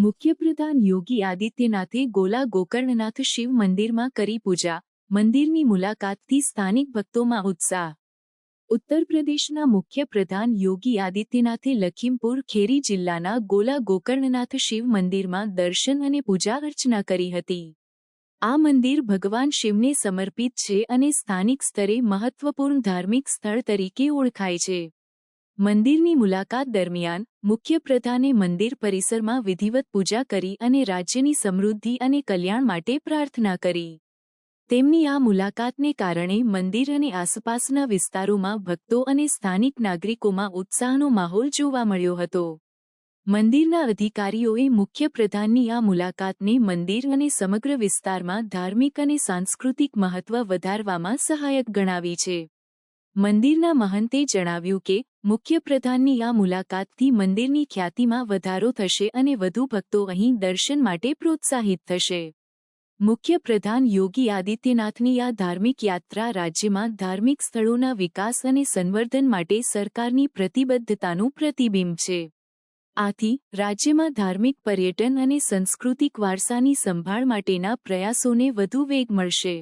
મુખ્યપ્રધાન યોગી આદિત્યનાથે ગોલા ગોકર્ણનાથ શિવ મંદિરમાં કરી પૂજા, મંદિરની મુલાકાતથી સ્થાનિક ભક્તોમાં ઉત્સાહ। ઉત્તર પ્રદેશના મુખ્યપ્રધાન યોગી આદિત્યનાથે લખીમપુર ખેરી જિલ્લાના ગોલા ગોકર્ણનાથ શિવ મંદિરમાં દર્શન અને પૂજા અર્ચના કરી હતી। આ મંદિર ભગવાન શિવને સમર્પિત છે અને સ્થાનિક સ્તરે મહત્વપૂર્ણ ધાર્મિક સ્થળ તરીકે ઓળખાય છે। મંદિરની મુલાકાત દરમિયાન મુખ્યપ્રધાને મંદિર પરિસરમાં વિધિવત પૂજા કરી અને રાજ્યની સમૃદ્ધિ અને કલ્યાણ માટે પ્રાર્થના કરી। તેમની આ મુલાકાતને કારણે મંદિર અને આસપાસના વિસ્તારોમાં ભક્તો અને સ્થાનિક નાગરિકોમાં ઉત્સાહનો માહોલ જોવા મળ્યો હતો। મંદિરના અધિકારીઓએ મુખ્યપ્રધાનની આ મુલાકાતને મંદિર અને સમગ્ર વિસ્તારમાં ધાર્મિક અને સાંસ્કૃતિક મહત્વ વધારવામાં સહાયક ગણાવી છે। મંદિરના મહંતે જણાવ્યું કે મુખ્યપ્રધાનની આ મુલાકાતથી મંદિરની ખ્યાતિમાં વધારો થશે અને વધુ ભક્તો અહીં દર્શન માટે પ્રોત્સાહિત થશે। મુખ્યપ્રધાન યોગી આદિત્યનાથની આ ધાર્મિક યાત્રા રાજ્યમાં ધાર્મિક સ્થળોના વિકાસ અને સંવર્ધન માટે સરકારની પ્રતિબદ્ધતાનું પ્રતિબિંબ છે। આથી રાજ્યમાં ધાર્મિક પર્યટન અને સાંસ્કૃતિક વારસાની સંભાળ માટેના પ્રયાસોને વધુ વેગ મળશે।